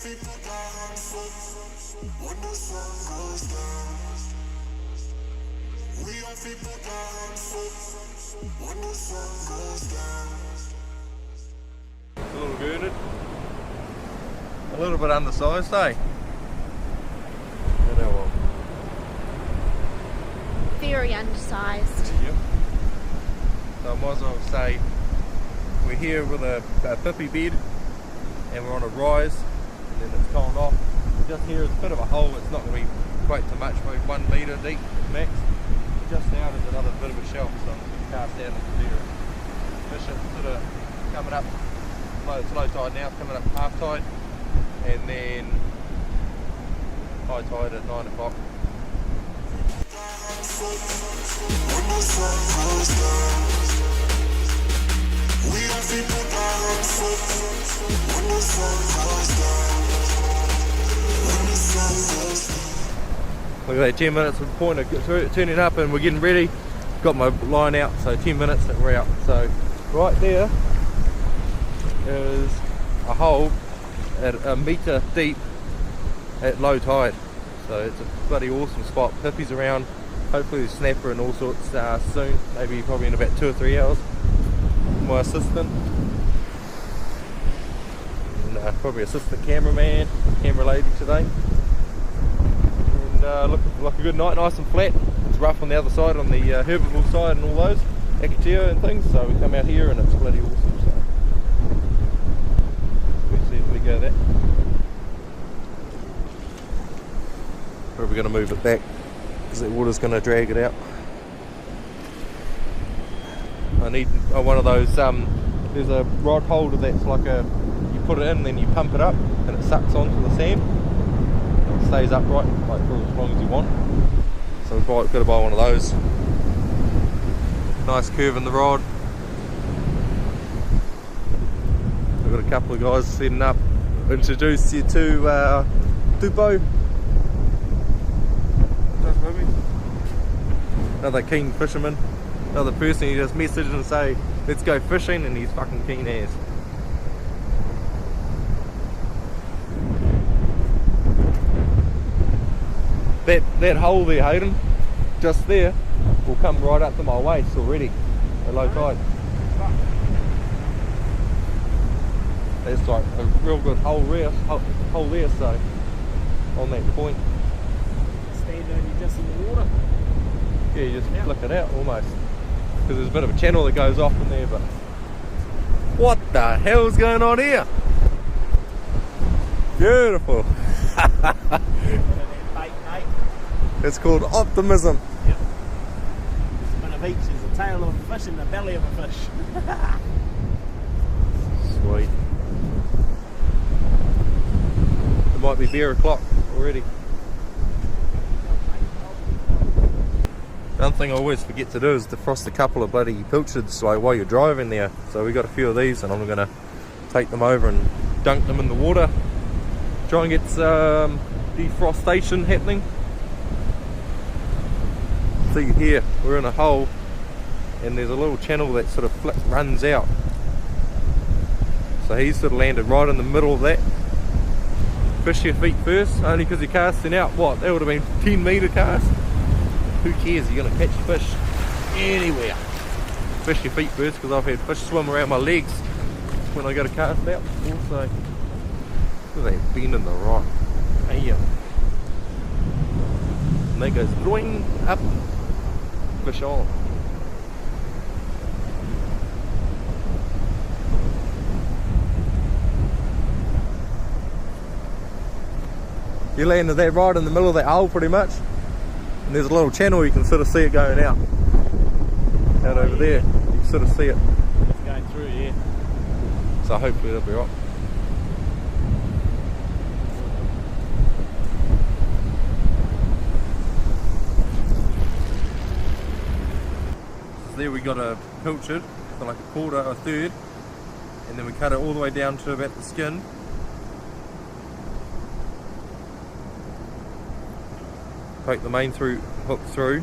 A little girded, a little bit undersized, eh? Very undersized. Yep. So I might as well say we're here with a pippy bed and we're on a rise and then it's gone off. Just here is a bit of a hole, it's not going to be quite too much, maybe 1 metre deep max. Just now there's another bit of a shelf, so I'm going to cast down into there. Fish it sort of coming up, it's low tide now, coming up half tide, and then high tide at 9 o'clock. When the sun goes down, we don't people die on foot. When the sun goes down, when the sun goes down. Look at that, 10 minutes from the point of turning up and we're getting ready. Got my line out, so 10 minutes and we're out. So right there is a hole at 1 metre deep at low tide. So it's a bloody awesome spot. Pippies around, hopefully the snapper and all sorts soon, maybe probably in about 2 or 3 hours. My assistant and probably assistant cameraman, camera lady today. And look like a good night, nice and flat. It's rough on the other side, on the Herbertville side and all those, Akatea and things, so we come out here and it's bloody awesome. So let's see if we go there. Probably going to move it back because the water's going to drag it out. I need one of those, there's a rod holder that's like a, you put it in and then you pump it up and it sucks onto the sand. It stays upright like for as long as you want. So we've got to buy one of those. Nice curve in the rod. I've got a couple of guys setting up. Introduce you to Tupo. Another keen fisherman. Another person you just message and say, let's go fishing, and he's fucking keen as. That hole there, Hayden, just there, will come right up to my waist already at low tide. That's like a real good hole there, so on that point. Stand on you just in the water. Yeah, you just flick it out almost. Because there's a bit of a channel that goes off in there, but what the hell's going on here? Beautiful. It's called optimism. Yep. Spin a beach is the tail of a fish in the belly of a fish. Sweet. It might be beer o'clock already. One thing I always forget to do is defrost a couple of bloody pilchards like while you're driving there. So we got a few of these and I'm going to take them over and dunk them in the water. Try and get some defrostation happening. See here, we're in a hole and there's a little channel that sort of runs out. So he's sort of landed right in the middle of that. Fish your feet first, only because you're casting out, what, that would have been 10 metre cast. Who cares, you're going to catch fish anywhere. Fish your feet first, because I've had fish swim around my legs when I go to cast out. Also, look at that bend in the rock. Bam. And that goes boing up. Fish on. You landed that right in the middle of that hole pretty much. And there's a little channel, you can sort of see it going out. Out over there, you can sort of see it. It's going through here. So hopefully it'll be right. So there we got a pilchard, so like a quarter or a third. And then we cut it all the way down to about the skin. Take the main hook through.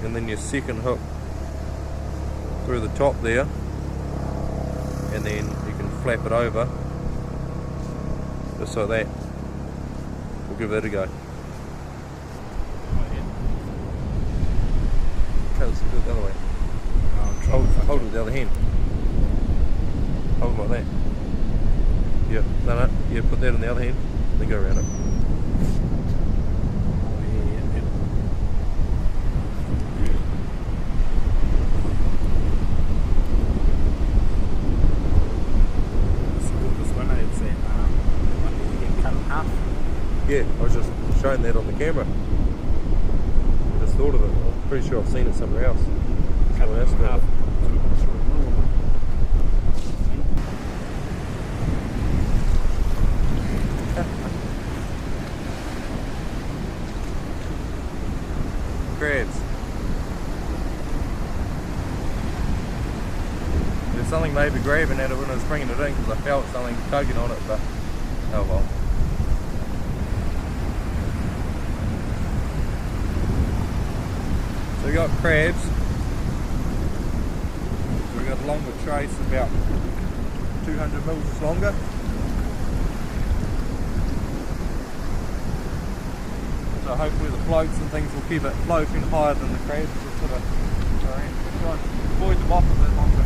And then your second hook through the top there. and then you can flap it over just like that. We'll give that a go. Okay, let's do it the other way. Hold it with the other hand. Hold it like that. Yeah, no, yeah, put that in the other hand, then go around it. Yeah, I was just showing that on the camera. I just thought of it. I'm pretty sure I've seen it somewhere else. Someone else got it. Crabs. There's something maybe grabbing at it when I was bringing it in because I felt something tugging on it, but oh well. So we got crabs. So we got a longer trace, about 200 mils longer. So hopefully the floats and things will keep it floating higher than the crabs. Just sort of try and avoid them off a bit longer.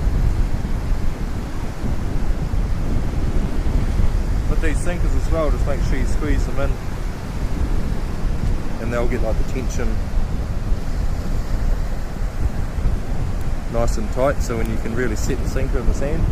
With these sinkers as well, just make sure you squeeze them in, and they'll get like the tension nice and tight, so when you can really set the sinker in the sand.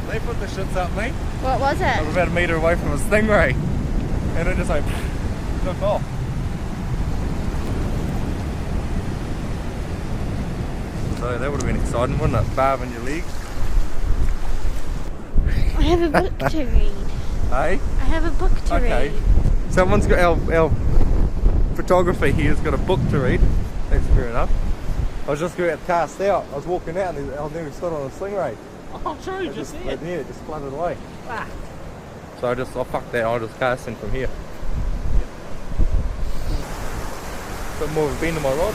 They put the shits up me. What was I was it? about a metre away from a stingray, and it just like took off. So that would have been exciting, wouldn't it? Barbing your legs. I have a book to read. Hey? I have a book to Okay. read. Someone's got our photographer here's got a book to read. That's fair enough. I was just about to cast out. I was walking out and I nearly stood on a stingray. Oh, true, It just just, there. yeah, it just flooded away. Ah. So I fucked that, I'll just cast in from here. Bit more of a bend in my rod.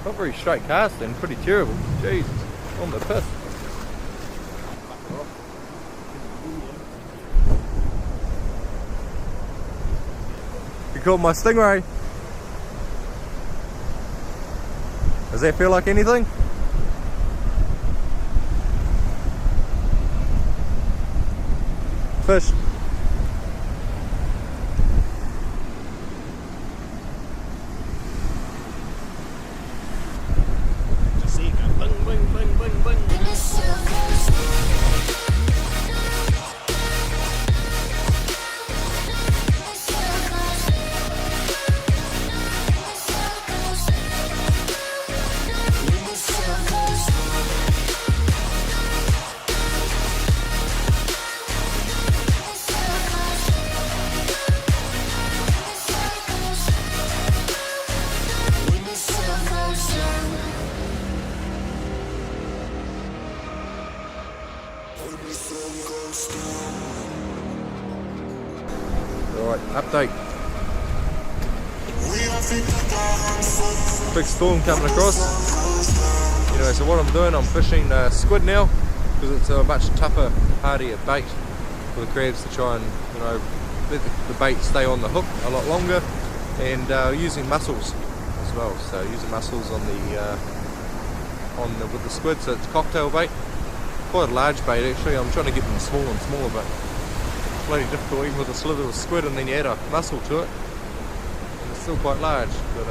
Not very straight casting, pretty terrible. Jesus, on the piss. You caught my stingray. Does that feel like anything? Fish. Just see it go bing, bing, bing, bing, bing. Alright, update. Big storm coming across. Anyway, so what I'm doing, I'm fishing squid now, because it's a much tougher, hardier bait for the crabs to try and, you know, let the bait stay on the hook a lot longer, and using mussels as well. So using mussels on the with the squid, so it's cocktail bait. Quite a large bait actually. I'm trying to get them smaller and smaller, but it's bloody difficult even with a slither of squid, and then you add a mussel to it, and it's still quite large. But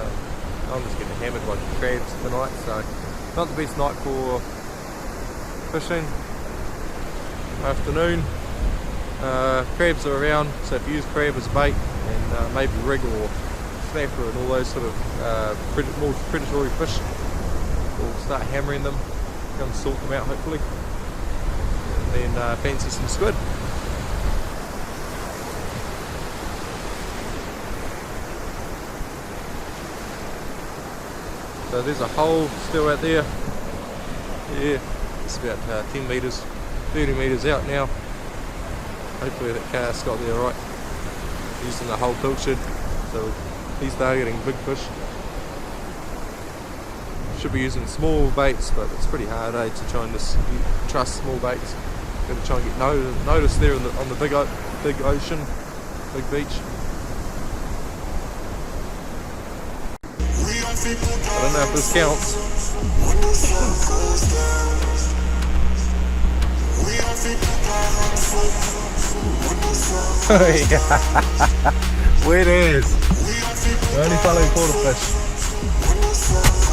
I'm just getting hammered by crabs tonight, so not the best night for fishing. afternoon. Crabs are around, so if you use crab as bait, and maybe rig or snapper and all those sort of more predatory fish, we'll start hammering them, go and sort them out hopefully, and then fancy some squid. So there's a hole still out there. Yeah, it's about 10 metres, 30 metres out now. Hopefully that cast got there right. Using the whole pilchard, so he's targeting big fish. Should be using small baits, but it's pretty hard to try and just trust small baits. Got to try and get noticed there on the big ocean, big beach. I don't know if this counts. Where it is. We're only following quarter fish.